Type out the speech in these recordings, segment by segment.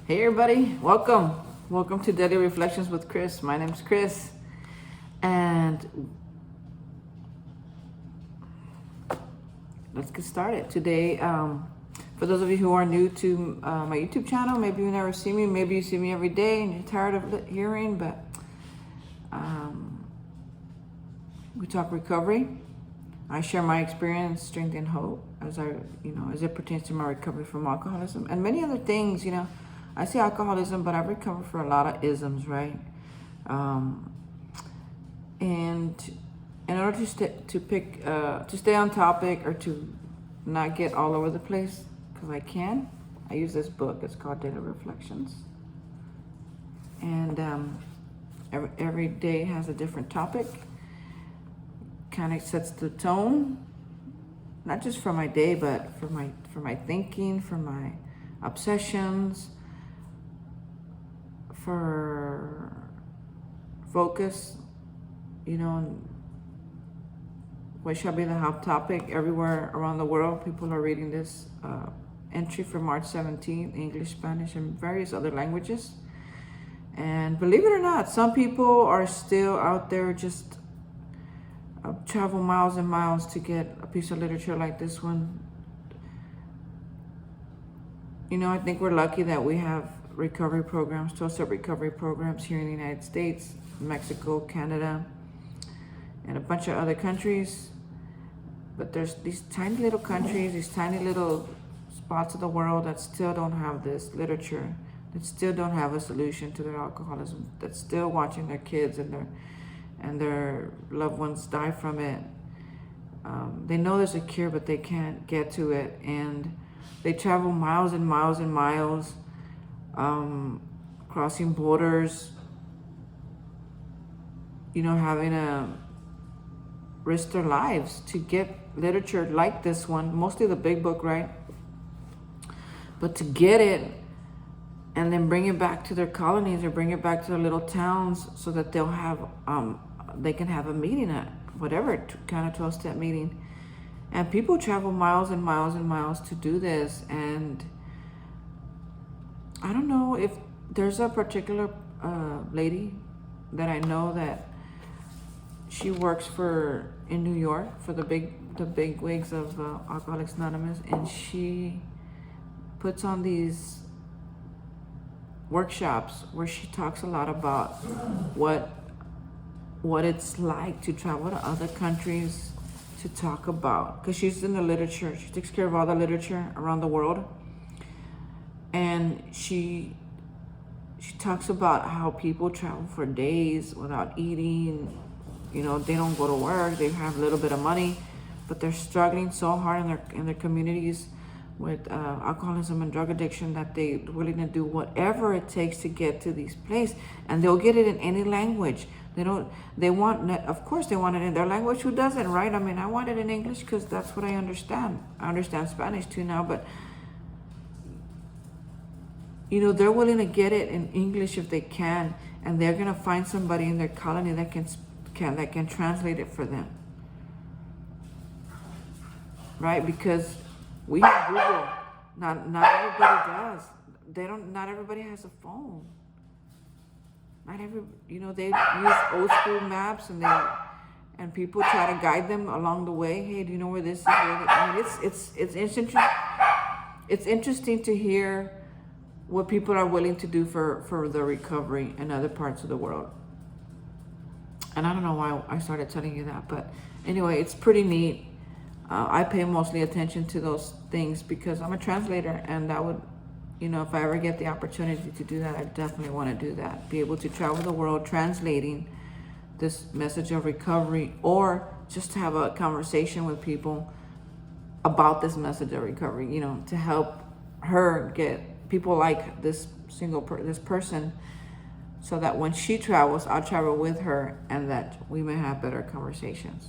Hey everybody, welcome. Welcome to Daily Reflections with Chris. My name's Chris. And let's get started. Today, for those of you who are new to my YouTube channel, maybe you never see me, maybe you see me every day and you're tired of hearing, but we talk recovery. I share my experience, strength, and hope as as it pertains to my recovery from alcoholism and many other things. I say alcoholism, but I've recovered for a lot of isms, right? And in order to stay on topic or to not get all over the place, because I use this book. It's called Daily Reflections, and every day has a different topic. Kind of sets the tone, not just for my day, but for my thinking, for my obsessions, for focus, what shall be the hot topic everywhere around the world. People are reading this entry for March 17th, English, Spanish, and various other languages. And believe it or not, some people are still out there just travel miles and miles to get a piece of literature like this one. I think we're lucky that we have recovery programs, 12-step recovery programs here in the United States, Mexico, Canada, and a bunch of other countries. But there's these tiny little countries, these tiny little spots of the world that still don't have this literature, that still don't have a solution to their alcoholism, that's still watching their kids and their loved ones die from it. They know there's a cure, but they can't get to it, and they travel miles and miles and miles, crossing borders, having to risk their lives to get literature like this one, mostly the big book, right? But to get it and then bring it back to their colonies or bring it back to their little towns so that they'll have, they can have a meeting at whatever kind of 12-step meeting. And people travel miles and miles and miles to do this. And I don't know if there's a particular lady that I know that she works in New York for the big wigs of Alcoholics Anonymous, and she puts on these workshops where she talks a lot about what it's like to travel to other countries to talk about, because she's in the literature. She takes care of all the literature around the world, and she talks about how people travel for days without eating. They don't go to work. They have a little bit of money, but they're struggling so hard in their communities with alcoholism and drug addiction that they're willing to do whatever it takes to get to these places, and they'll get it in any language. Of course they want it in their language. Who doesn't, right? I mean, I want it in English because that's what I understand. I understand Spanish too now, but they're willing to get it in English if they can, and they're gonna find somebody in their colony that can translate it for them, right? Because we have Google. Not everybody does. Not everybody has a phone. They use old school maps, and people try to guide them along the way. Hey, do you know where this is? I mean, it's interesting to hear what people are willing to do for the recovery in other parts of the world. And I don't know why I started telling you that, but anyway, it's pretty neat. I pay mostly attention to those things because I'm a translator, and that would, if I ever get the opportunity to do that, I definitely want to do that. Be able to travel the world translating this message of recovery, or just to have a conversation with people about this message of recovery, to help her get people like this person, so that when she travels, I'll travel with her, and that we may have better conversations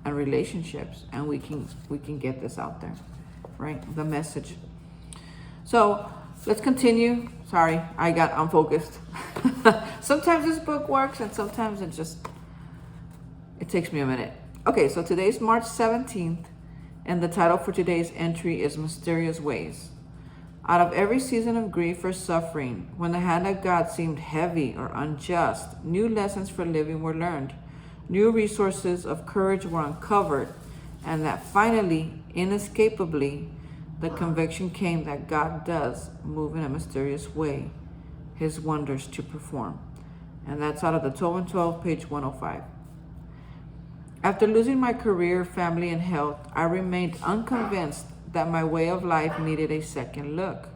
and relationships, and we can get this out there, right? The message. So let's continue. Sorry, I got unfocused. Sometimes this book works, and sometimes it takes me a minute. Okay, so today's March 17th, and the title for today's entry is Mysterious Ways. Out of every season of grief or suffering, when the hand of God seemed heavy or unjust, new lessons for living were learned. New resources of courage were uncovered, and that finally, inescapably, the conviction came that God does move in a mysterious way, his wonders to perform. And that's out of the 12 and 12, page 105. After losing my career, family, and health, I remained unconvinced that my way of life needed a second look.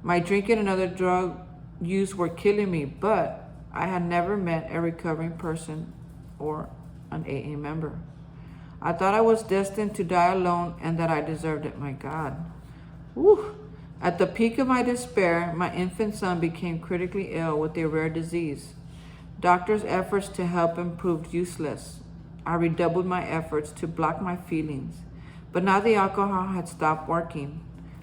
My drinking and other drug use were killing me, but I had never met a recovering person or an AA member. I thought I was destined to die alone and that I deserved it. My God. Whew. At the peak of my despair, my infant son became critically ill with a rare disease. Doctors' efforts to help him proved useless. I redoubled my efforts to block my feelings, but now the alcohol had stopped working.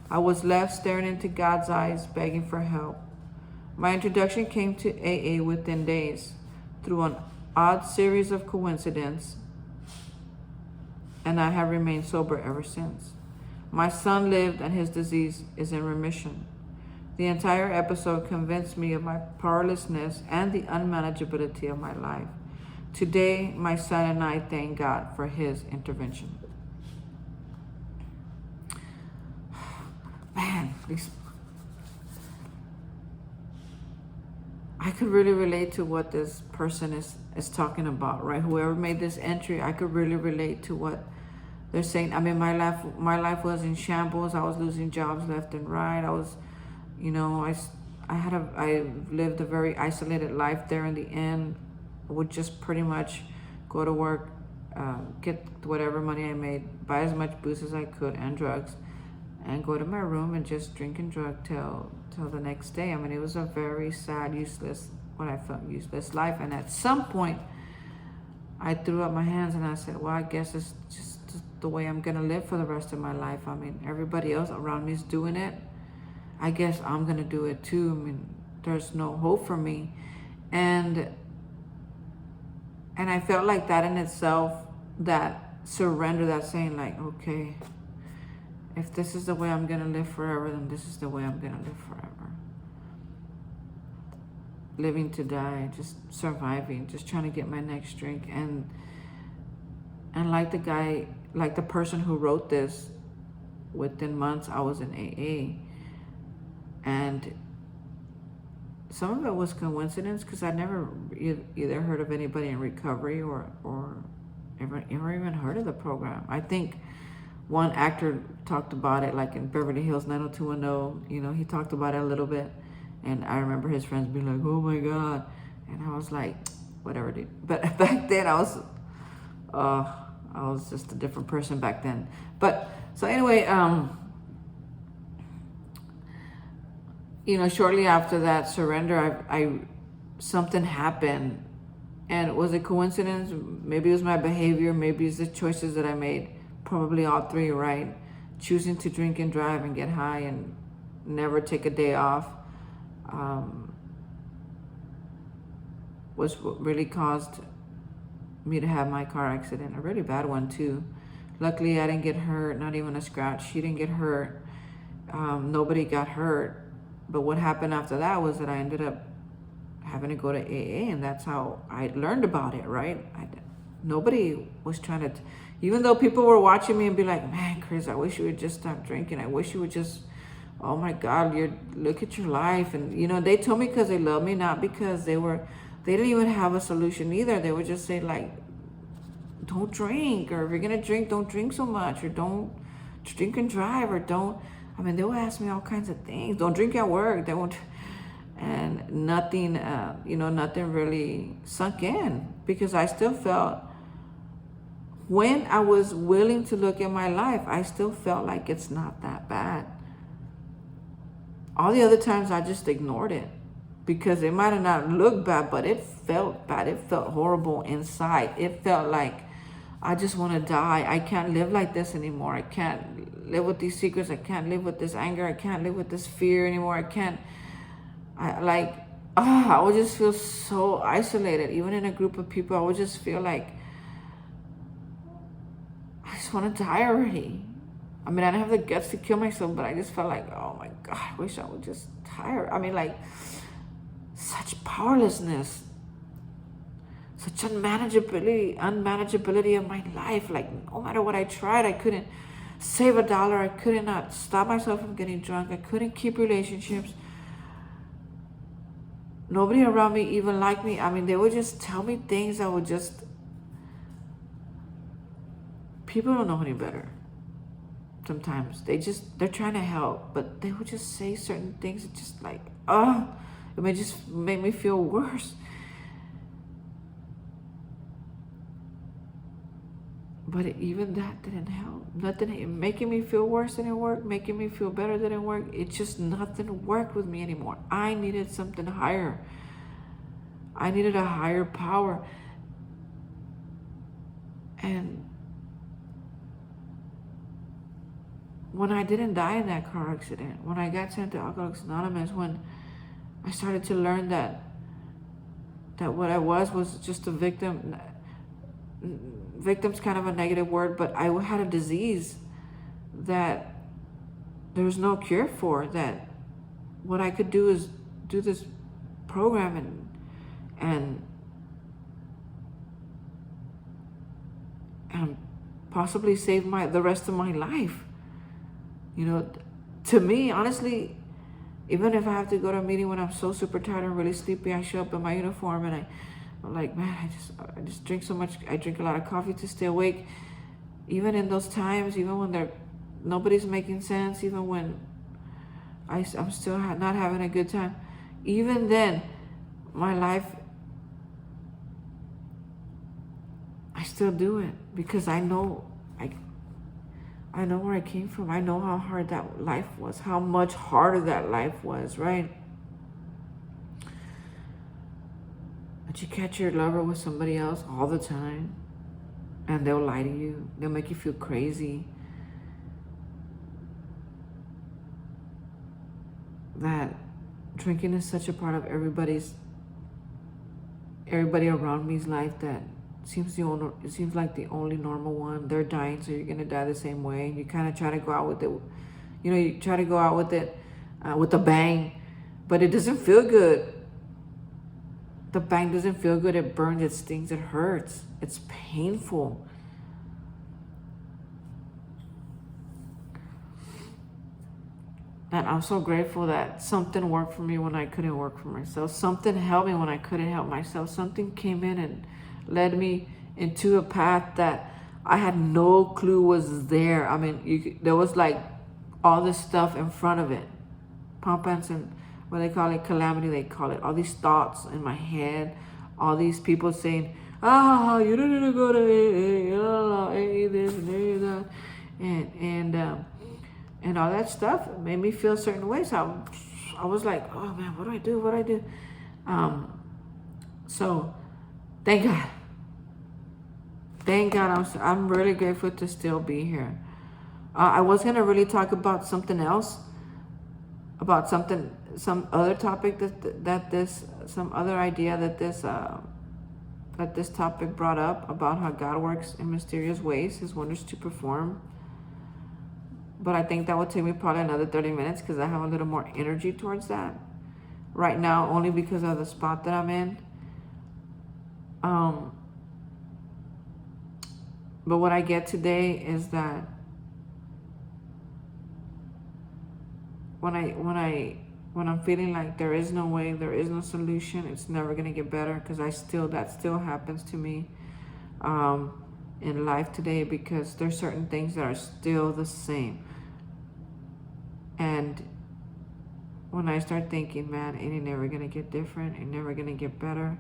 I was left staring into God's eyes, begging for help. My introduction came to AA within days, through an odd series of coincidences, and I have remained sober ever since. My son lived and his disease is in remission. The entire episode convinced me of my powerlessness and the unmanageability of my life. Today, my son and I thank God for his intervention. Man, I could really relate to what this person is talking about, right? Whoever made this entry, I could really relate to what they're saying. I mean, my life was in shambles. I was losing jobs left and right. I was, I lived a very isolated life there in the end. I would just pretty much go to work, get whatever money I made, buy as much booze as I could and drugs, and go to my room and just drink and drug till the next day. I mean, it was a very sad, what I felt useless life. And at some point, I threw up my hands and I said, well, I guess it's just the way I'm gonna live for the rest of my life. I mean, everybody else around me is doing it. I guess I'm gonna do it too. I mean, there's no hope for me. And I felt like that in itself, that surrender, that saying like, okay, if this is the way I'm gonna live forever, then this is the way I'm gonna live forever. Living to die, just surviving, just trying to get my next drink. And like the person who wrote this, within months I was in AA. And some of it was coincidence, because I never either heard of anybody in recovery or ever even heard of the program. I think one actor talked about it, like in Beverly Hills 90210, he talked about it a little bit. And I remember his friends being like, oh my God. And I was like, whatever, dude. But back then I was just a different person back then. But so anyway, shortly after that surrender, I something happened, and was it coincidence? Maybe it was my behavior. Maybe it's the choices that I made. Probably all three, right? Choosing to drink and drive and get high and never take a day off was what really caused me to have my car accident, a really bad one too. Luckily, I didn't get hurt, not even a scratch. She didn't get hurt. Nobody got hurt. But what happened after that was that I ended up having to go to AA, and that's how I learned about it, right? Nobody was trying to, even though people were watching me and be like, man, Chris, I wish you would just stop drinking. I wish you would just, oh my God, look at your life. And, they told me because they love me, not because they didn't even have a solution either. They would just say like, don't drink, or if you're going to drink, don't drink so much, or don't drink and drive, or they would ask me all kinds of things. Don't drink at work. They won't. And nothing, nothing really sunk in, because I still felt, when I was willing to look at my life, I still felt like it's not that bad. All the other times I just ignored it, because it might have not looked bad, but it felt bad. It felt horrible inside. It felt like I just want to die. I can't live like this anymore. I can't live with these secrets. I can't live with this anger. I can't live with this fear anymore. I would just feel so isolated. Even in a group of people, I would just feel like I just want to die already. I mean, I didn't have the guts to kill myself, but I just felt like, oh my God, I wish I would just tire. I mean, like, such powerlessness, such unmanageability of my life. Like, no matter what I tried, I couldn't save $1. I could not stop myself from getting drunk. I couldn't keep relationships. Nobody around me even liked me. I mean, they would just tell me things that would just... People don't know any better. Sometimes they're trying to help, but they would just say certain things that just like, it may just make me feel worse. But even that didn't help. Nothing, making me feel worse didn't work. Making me feel better didn't work. It just, nothing worked with me anymore. I needed something higher. I needed a higher power. And when I didn't die in that car accident, when I got sent to Alcoholics Anonymous, when I started to learn that what I was just a victim. Victim's kind of a negative word, but I had a disease that there was no cure for, that what I could do is do this program and possibly save the rest of my life. You know, to me, honestly, even if I have to go to a meeting when I'm so super tired and really sleepy, I show up in my uniform and I'm like, man, I just drink so much. I drink a lot of coffee to stay awake. Even in those times, even when nobody's making sense, even when I'm still not having a good time, even then, my life, I still do it because I know where I came from. I know how hard that life was, how much harder that life was, right? But you catch your lover with somebody else all the time, and they'll lie to you. They'll make you feel crazy. That drinking is such a part of everybody around me's life that it seems like the only normal one. They're dying, so you're gonna die the same way. You kind of try to go out with it. You know, you try to go out with it with a bang, but it doesn't feel good. The bang doesn't feel good. It burns, it stings, it hurts. It's painful. And I'm so grateful that something worked for me when I couldn't work for myself. Something helped me when I couldn't help myself. Something came in and led me into a path that I had no clue was there. I mean, there was like all this stuff in front of it. Pump-ins and what they call it, calamity, they call it. All these thoughts in my head, all these people saying, you don't need to go to AA, this and AA that, and all that stuff made me feel certain ways. I was like, oh man, what do I do? What do I do? So thank God. Thank God. I'm really grateful to still be here. I was gonna really talk about something else, about some other topic some other idea that this topic brought up, about how God works in mysterious ways, his wonders to perform. But I think that would take me probably another 30 minutes because I have a little more energy towards that right now, only because of the spot that I'm in. But what I get today is that when I'm feeling like there is no way, there is no solution, it's never gonna get better, because that still happens to me in life today, because there's certain things that are still the same. And when I start thinking, man, it ain't never gonna get different, it ain't never gonna get better,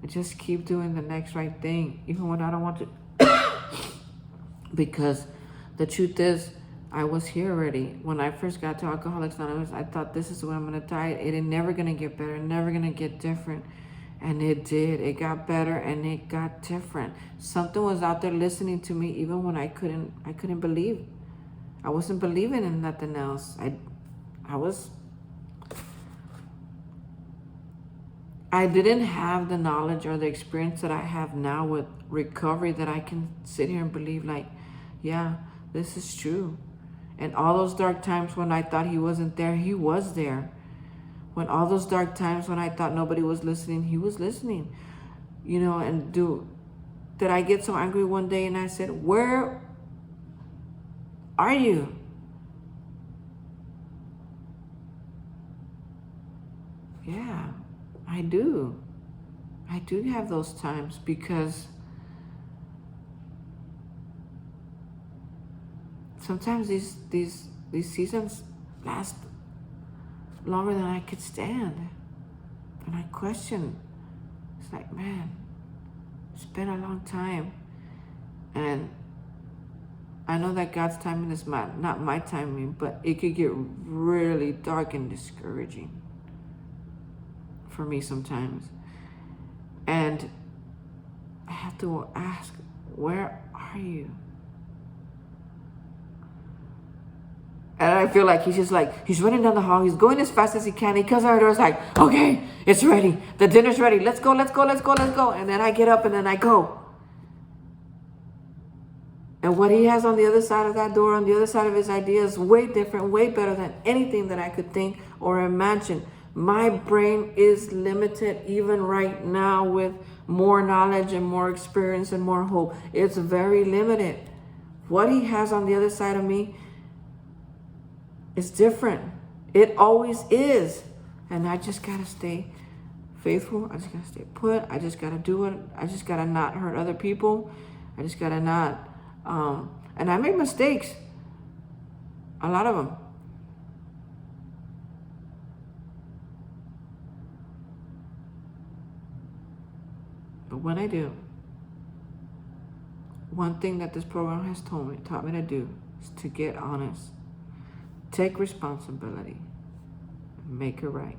I just keep doing the next right thing, even when I don't want to. Because the truth is, I was here already. When I first got to Alcoholics Anonymous, I thought, this is when I'm gonna die. It ain't never gonna get better, never gonna get different. And it did. It got better and it got different. Something was out there listening to me even when I couldn't believe. I wasn't believing in nothing else. I didn't have the knowledge or the experience that I have now with recovery, that I can sit here and believe like, yeah, this is true. And all those dark times when I thought he wasn't there, he was there. When all those dark times when I thought nobody was listening, he was listening. You know, and did I get so angry one day and I said, where are you? Yeah, I do. I do have those times because sometimes these seasons last longer than I could stand. And I question. It's like, man, it's been a long time. And I know that God's timing is not my timing, but it could get really dark and discouraging for me sometimes. And I have to ask, where are you? And I feel like he's just like, he's running down the hall. He's going as fast as he can. He comes out the door. It's like, okay, it's ready. The dinner's ready. Let's go, let's go, let's go, let's go. And then I get up and then I go. And what he has on the other side of that door, on the other side of his ideas, way different, way better than anything that I could think or imagine. My brain is limited even right now with more knowledge and more experience and more hope. It's very limited. What he has on the other side of me is different. It always is. And I just got to stay faithful. I just got to stay put. I just got to do it. I just got to not hurt other people. I just got to not. And I make mistakes. A lot of them. But when I do, one thing that this program has taught me to do is to get honest. Take responsibility. Make it right.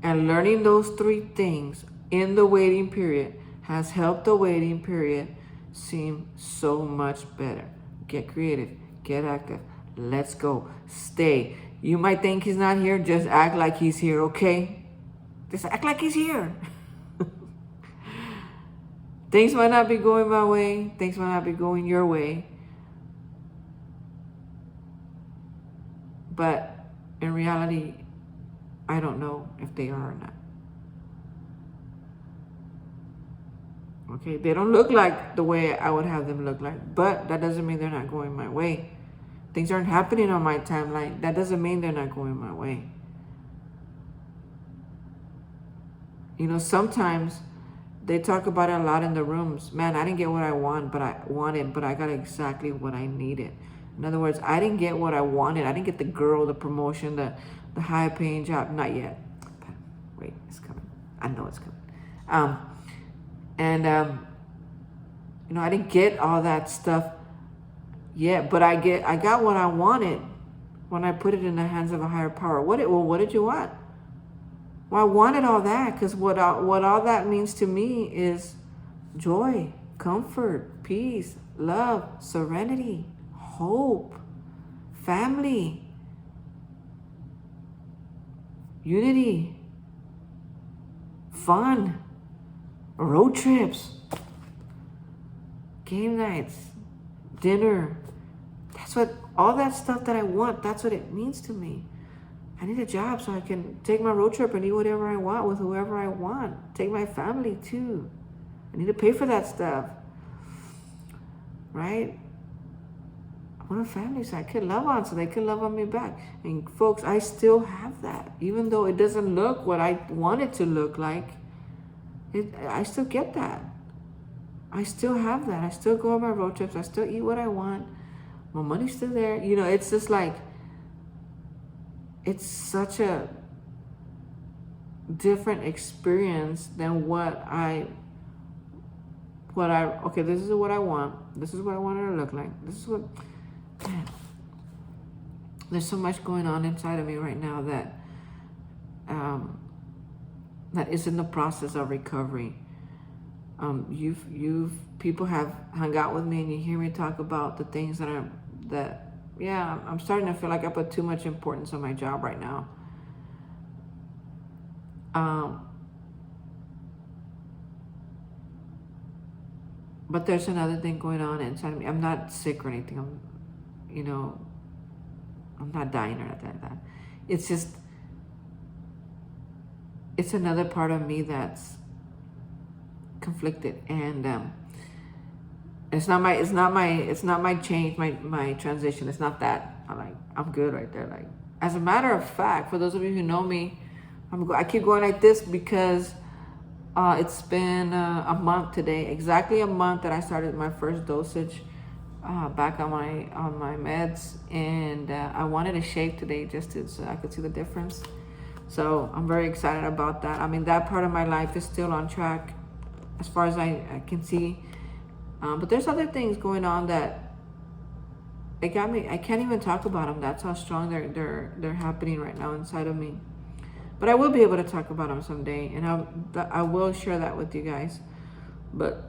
And learning those 3 things in the waiting period has helped the waiting period seem so much better. Get creative. Get active. Let's go. Stay. You might think he's not here. Just act like he's here, okay? Just act like he's here. Things might not be going my way. Things might not be going your way. But in reality, I don't know if they are or not. Okay, they don't look like the way I would have them look like, but that doesn't mean they're not going my way. Things aren't happening on my timeline. That doesn't mean they're not going my way. You know, sometimes they talk about it a lot in the rooms. Man, I didn't get what I wanted, but I got exactly what I needed. In other words, I didn't get what I wanted. I didn't get the girl, the promotion, the high paying job. Not yet. But wait, it's coming. I know it's coming. You know, I didn't get all that stuff yet, but I got what I wanted when I put it in the hands of a higher power. What did you want? Well, I wanted all that because what all that means to me is joy, comfort, peace, love, serenity, hope, family, unity, fun, road trips, game nights, dinner. That's what, all that stuff that I want, that's what it means to me. I need a job so I can take my road trip and eat whatever I want with whoever I want. Take my family too. I need to pay for that stuff. Right? I want a family so I can love on, so they can love on me back. And folks, I still have that. Even though it doesn't look what I want it to look like, I still get that. I still have that. I still go on my road trips. I still eat what I want. My money's still there. You know, it's just like, it's such a different experience than okay, this is what I want. This is what I want it to look like. This is what, man, there's so much going on inside of me right now that is in the process of recovery. People have hung out with me and you hear me talk about the things I'm starting to feel like I put too much importance on my job right now. But there's another thing going on inside of me. I'm not sick or anything. you know, I'm not dying or anything like that. It's just, it's another part of me that's conflicted, and it's not my change, my transition. It's not that. I'm good right there. Like, as a matter of fact, for those of you who know me, I keep going like this because it's been a month today, exactly a month that I started my first dosage back on my meds, and I wanted to shave today just so I could see the difference. So I'm very excited about that. I mean, that part of my life is still on track as far as I can see. But there's other things going on that it got me. I can't even talk about them. That's how strong they're happening right now inside of me. But I will be able to talk about them someday, and I will share that with you guys. But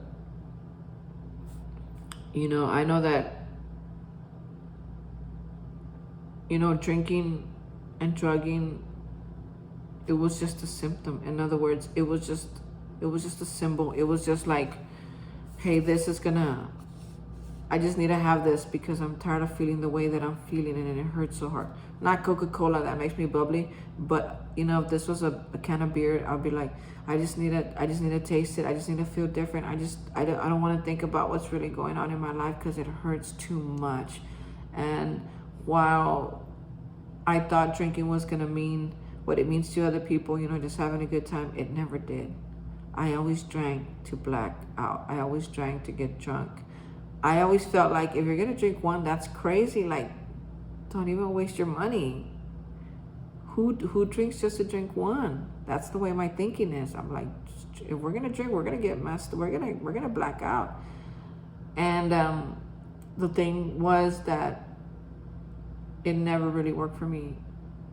you know, I know that, you know, drinking and drugging, it was just a symptom. In other words, it was just a symbol. It was just like, hey, this is gonna, I just need to have this because I'm tired of feeling the way that I'm feeling, and it hurts so hard. Not Coca-Cola, that makes me bubbly, but you know, if this was a can of beer, I'll be like, I just need to taste it. I just need to feel different. I don't want to think about what's really going on in my life because it hurts too much. And while I thought drinking was gonna mean what it means to other people, you know, just having a good time, it never did. I always drank to black out. I always drank to get drunk. I always felt like if you're gonna drink one, that's crazy. Like, don't even waste your money. Who drinks just to drink one? That's the way my thinking is. I'm like, if we're gonna drink, we're gonna get messed. We're gonna black out. And the thing was that it never really worked for me,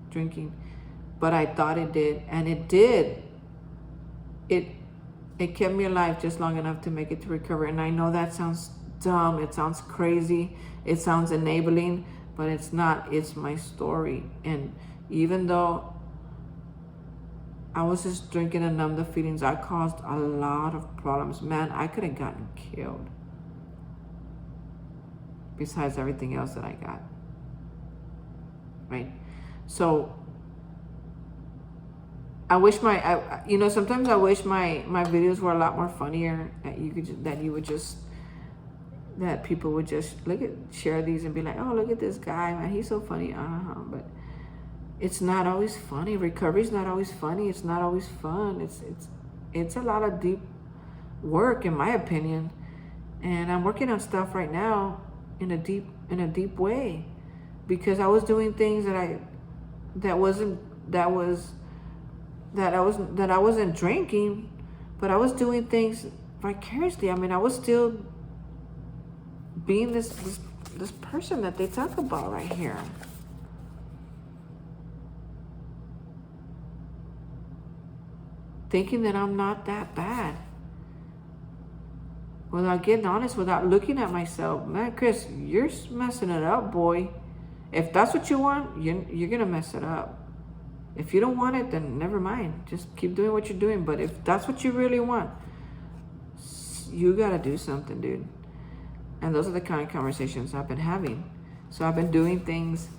drinking, but I thought it did, and it did. It kept me alive just long enough to make it to recovery. And I know that sounds dumb. It sounds crazy. It sounds enabling, but it's not. It's my story. And even though I was just drinking to numb the feelings, I caused a lot of problems. Man, I could have gotten killed. Besides everything else that I got. Right? So I wish you know, sometimes I wish my videos were a lot more funnier, that people would just share these and be like, oh, look at this guy, man, he's so funny. But it's not always funny. Recovery's not always funny. It's not always fun. It's a lot of deep work, in my opinion. And I'm working on stuff right now in a deep way, because I was doing things that I wasn't drinking, but I was doing things vicariously. I mean, I was still being this person that they talk about right here. Thinking that I'm not that bad. Without getting honest, without looking at myself. Man, Chris, you're messing it up, boy. If that's what you want, you're going to mess it up. If you don't want it, then never mind. Just keep doing what you're doing. But if that's what you really want, you got to do something, dude. And those are the kind of conversations I've been having. So I've been doing things,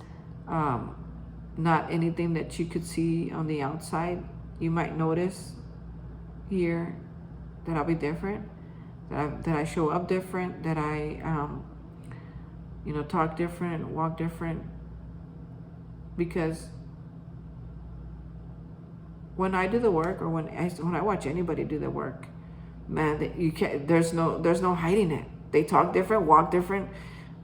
not anything that you could see on the outside. You might notice here that I'll be different, that I show up different, that I, talk different, walk different. Because when I do the work, or when I watch anybody do the work, man, you can't. There's no hiding it. They talk different, walk different,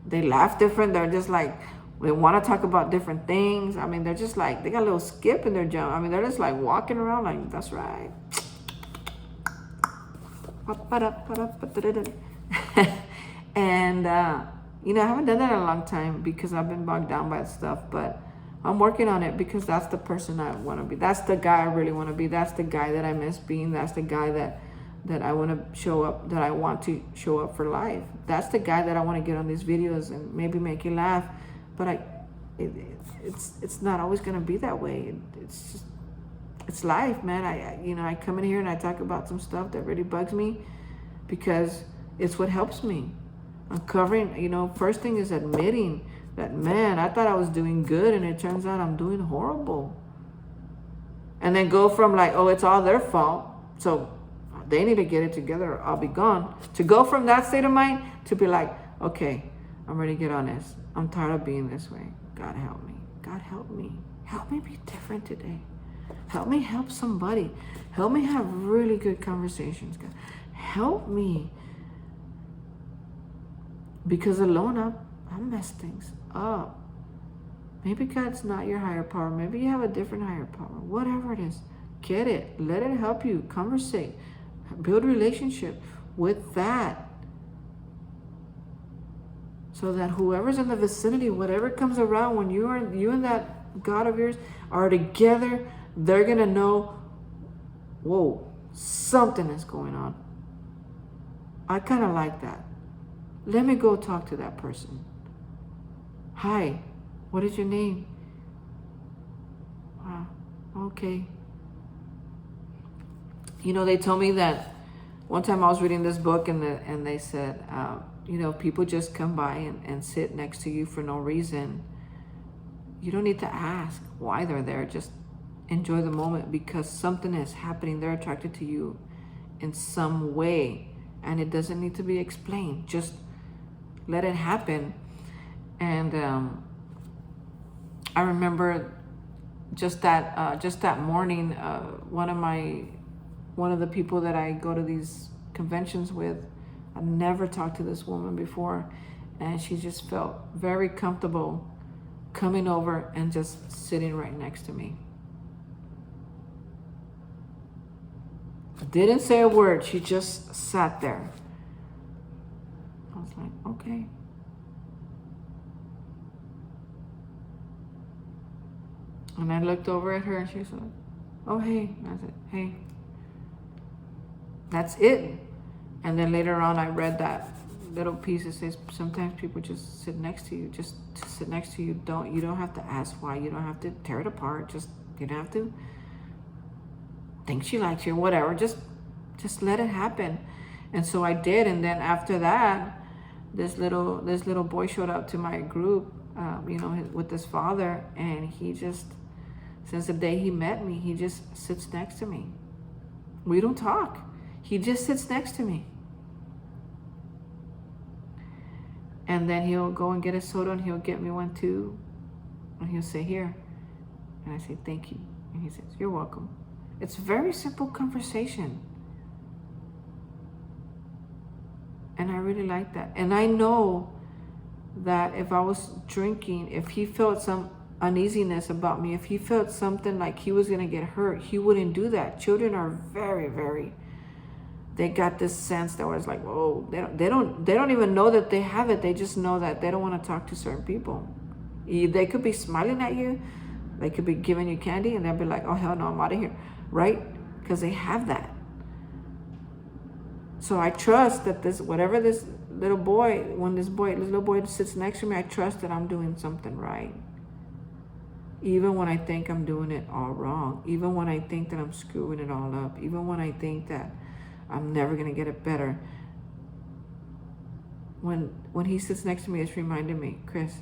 they laugh different. They're just like, they want to talk about different things. I mean, they're just like, they got a little skip in their jump. I mean, they're just like walking around like, that's right. And I haven't done that in a long time because I've been bogged down by stuff, but I'm working on it because that's the person I want to be. That's the guy I really want to be. That's the guy that I miss being. That's the guy that I want to show up, that I want to show up for life. That's the guy that I want to get on these videos and maybe make you laugh. But it's not always going to be that way. It's just, it's life, man. I come in here and I talk about some stuff that really bugs me because it's what helps me. Uncovering, first thing is admitting that, man, I thought I was doing good and it turns out I'm doing horrible. And then go from like, oh, it's all their fault, so they need to get it together or I'll be gone, to go from that state of mind to be like, okay, I'm ready to get honest. I'm tired of being this way. God help me. God help me. Help me be different today. Help me help somebody. Help me have really good conversations. God, help me. Because alone I'll mess things up. Maybe God's not your higher power. Maybe you have a different higher power. Whatever it is, get it. Let it help you. Conversate. Build relationship with that. So that whoever's in the vicinity, whatever comes around, when you and that God of yours are together, they're going to know, whoa, something is going on. I kind of like that. Let me go talk to that person. Hi, what is your name? Wow, okay. You know, they told me that one time I was reading this book and they said, you know, people just come by and sit next to you for no reason. You don't need to ask why they're there. Just enjoy the moment because something is happening. They're attracted to you in some way and it doesn't need to be explained. Just let it happen. And I remember just that morning, one of the people that I go to these conventions with, I've never talked to this woman before, and she just felt very comfortable coming over and just sitting right next to me. Didn't say a word, she just sat there. I was like, okay. And I looked over at her and she said, oh, hey. And I said, hey. That's it. And then later on, I read that little piece that says sometimes people just sit next to you, just to sit next to you. You don't have to ask why. You don't have to tear it apart. You don't have to think she likes you or whatever. Just let it happen. And so I did. And then after that, this little boy showed up to my group, with his father, and he just, since the day he met me, he just sits next to me. We don't talk. He just sits next to me. And then he'll go and get a soda and he'll get me one too. And he'll say, here. And I say, thank you. And he says, you're welcome. It's a very simple conversation. And I really like that. And I know that if I was drinking, if he felt some uneasiness about me, if he felt something like he was going to get hurt, he wouldn't do that. Children are very, very, they got this sense that was like, whoa, they don't even know that they have it. They just know that they don't want to talk to certain people. They could be smiling at you. They could be giving you candy and they'll be like, oh, hell no, I'm out of here. Right? Because they have that. So I trust that this little boy sits next to me, I trust that I'm doing something right. Even when I think I'm doing it all wrong. Even when I think that I'm screwing it all up. Even when I think that I'm never going to get it better. When he sits next to me, it's reminding me, Chris,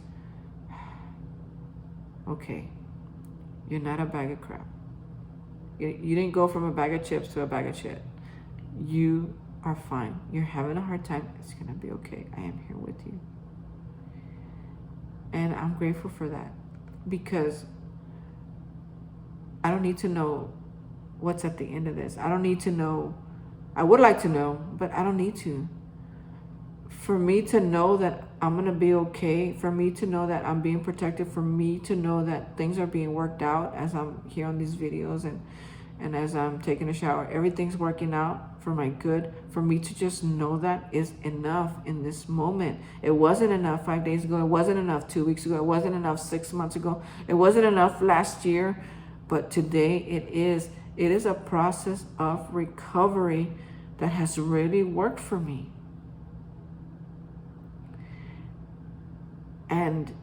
okay, you're not a bag of crap. You didn't go from a bag of chips to a bag of shit. You are fine. You're having a hard time. It's going to be okay. I am here with you. And I'm grateful for that because I don't need to know what's at the end of this. I don't need to know. I would like to know, but I don't need to. For me to know that I'm going to be okay, for me to know that I'm being protected, for me to know that things are being worked out as I'm here on these videos and as I'm taking a shower, everything's working out for my good. For me to just know that is enough in this moment. It wasn't enough 5 days ago. It wasn't enough 2 weeks ago. It wasn't enough 6 months ago. It wasn't enough last year. But today it is. It is a process of recovery that has really worked for me. And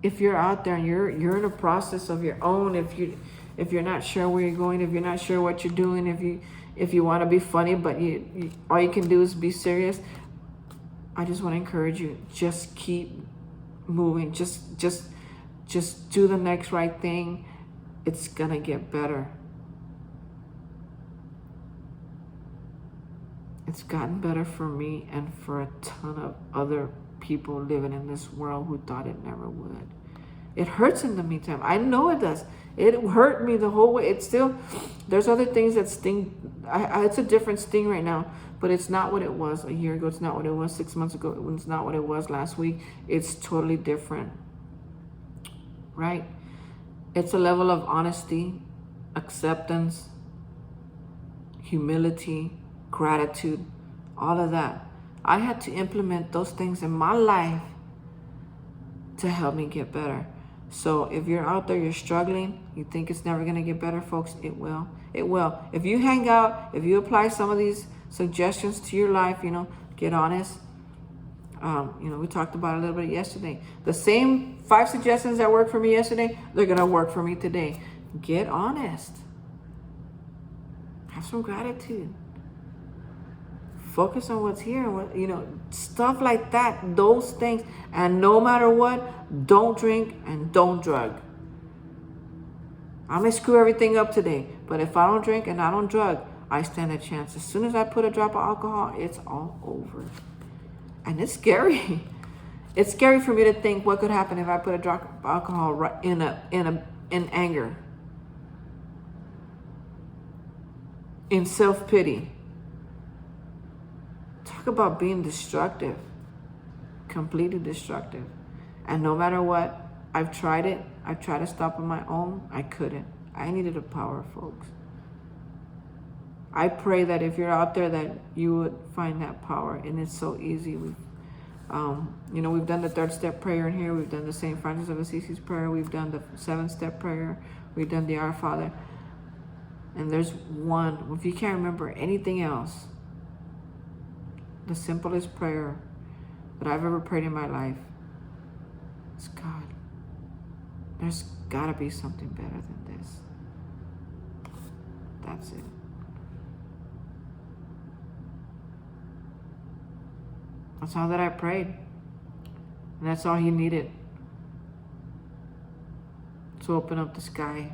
if you're out there and you're in a process of your own, if you're not sure where you're going, if you're not sure what you're doing, if you want to be funny, but you all you can do is be serious, I just want to encourage you, just keep moving. Just do the next right thing. It's going to get better. It's gotten better for me and for a ton of other people living in this world who thought it never would. It hurts in the meantime. I know it does. It hurt me the whole way. It's still, there's other things that sting. It's a different sting right now, but it's not what it was a year ago. It's not what it was 6 months ago. It's not what it was last week. It's totally different, right? It's a level of honesty, acceptance, humility, gratitude, all of that. I had to implement those things in my life to help me get better. So if you're out there, you're struggling, you think it's never going to get better, folks, it will. It will. If you hang out, if you apply some of these suggestions to your life, get honest. We talked about it a little bit yesterday. The same 5 suggestions that worked for me yesterday, they're going to work for me today. Get honest. Have some gratitude. Focus on what's here, stuff like that, those things. And no matter what, don't drink and don't drug. I may screw everything up today, but if I don't drink and I don't drug, I stand a chance. As soon as I put a drop of alcohol, it's all over. And it's scary. It's scary for me to think what could happen if I put a drop of alcohol in anger, in self-pity. Talk about being destructive, completely destructive. And no matter what, I've tried it. I've tried to stop on my own. I couldn't. I needed a power, folks. I pray that if you're out there that you would find that power, and it's so easy. We've done the 3rd step prayer in here. We've done the St. Francis of Assisi's prayer. We've done the 7th step prayer. We've done the Our Father. And there's one, if you can't remember anything else, the simplest prayer that I've ever prayed in my life is, God, there's got to be something better than this. That's it. That's all that I prayed. And that's all he needed to open up the sky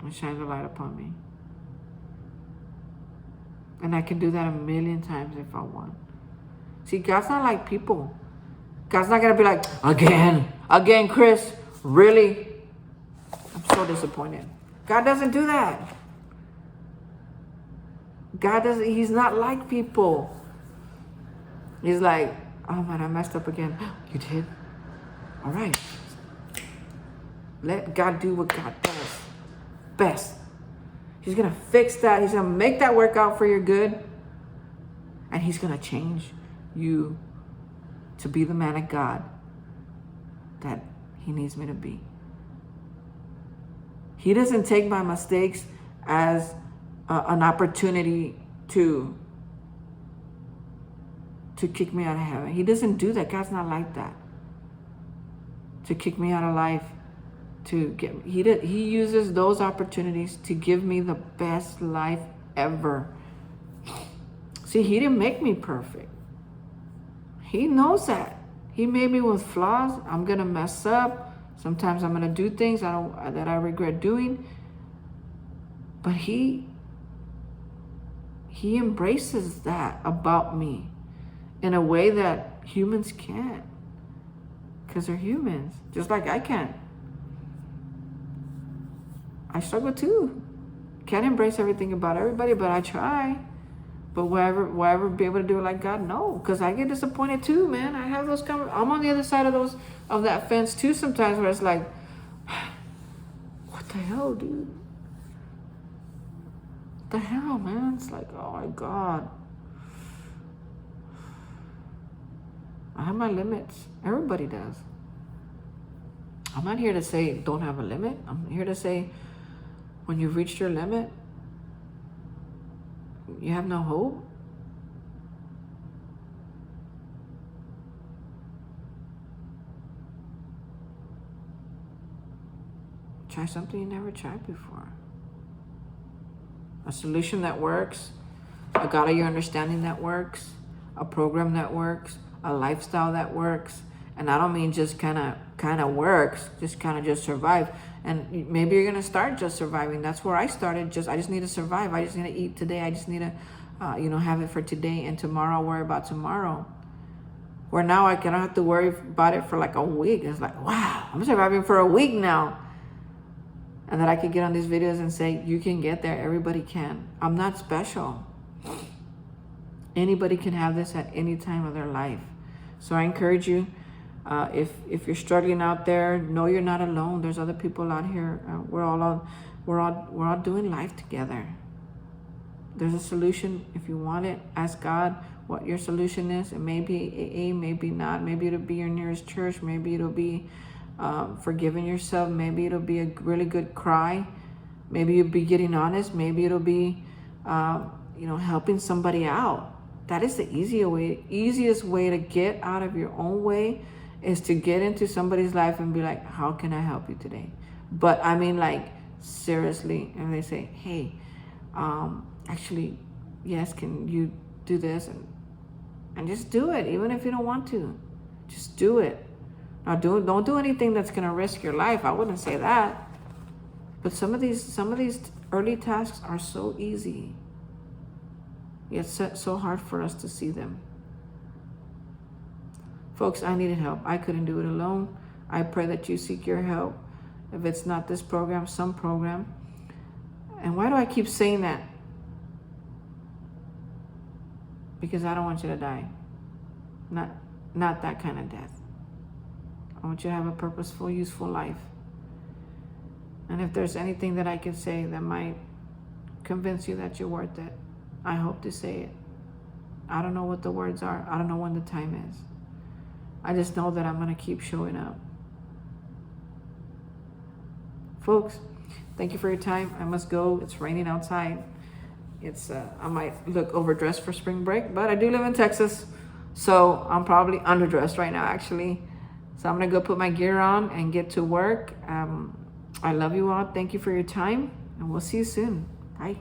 and shine the light upon me. And I can do that a million times if I want. See, God's not like people. God's not going to be like, again, Chris, really? I'm so disappointed. God doesn't do that. He's not like people. He's like, oh man, I messed up again. You did? All right. Let God do what God does best. He's going to fix that. He's going to make that work out for your good. And he's going to change you to be the man of God that he needs me to be. He doesn't take my mistakes as an opportunity to kick me out of heaven. He doesn't do that. God's not like that. To kick me out of life. He uses those opportunities to give me the best life ever. See, he didn't make me perfect. He knows that. He made me with flaws. I'm going to mess up. Sometimes I'm going to do things that I regret doing. But he embraces that about me in a way that humans can't. Because they're humans, just like I can. I struggle too. Can't embrace everything about everybody, but I try. But will I ever be able to do it like God? No, because I get disappointed too, man. I have those I'm on the other side of that fence too sometimes, where it's like, what the hell, dude? What the hell, man? It's like, oh my God. I have my limits. Everybody does. I'm not here to say don't have a limit. I'm here to say when you've reached your limit, you have no hope. Try something you never tried before. A solution that works, a God of your understanding that works, a program that works, a lifestyle that works. And I don't mean just kind of works, just survive. And maybe you're gonna start just surviving. That's where I started. I just need to survive. I just need to eat today. I just need to, have it for today, and tomorrow I'll worry about tomorrow. Where now I don't have to worry about it for like a week. It's like, wow, I'm surviving for a week now. And that I could get on these videos and say, you can get there. Everybody can. I'm not special. Anybody can have this at any time of their life. So I encourage you, if you're struggling out there, know you're not alone. There's other people out here. We're all doing life together. There's a solution. If you want it, ask God what your solution is. It may be AA, maybe not. Maybe it'll be your nearest church. Maybe it'll be forgiving yourself. Maybe it'll be a really good cry. Maybe you'll be getting honest. Maybe it'll be, helping somebody out. That is the easiest way to get out of your own way, is to get into somebody's life and be like, how can I help you today? But I mean, like, seriously. And they say, hey, actually, yes, can you do this? And just do it, even if you don't want to. Just do it. Now, don't do anything that's gonna risk your life. I wouldn't say that. But some of these early tasks are so easy, yet so hard for us to see them. Folks, I needed help. I couldn't do it alone. I pray that you seek your help. If it's not this program, some program. And why do I keep saying that? Because I don't want you to die. Not that kind of death. I want you to have a purposeful, useful life. And if there's anything that I can say that might convince you that you're worth it, I hope to say it. I don't know what the words are. I don't know when the time is. I just know that I'm going to keep showing up. Folks, thank you for your time. I must go. It's raining outside. I might look overdressed for spring break, but I do live in Texas, so I'm probably underdressed right now, actually. So I'm going to go put my gear on and get to work. I love you all. Thank you for your time, and we'll see you soon. Bye.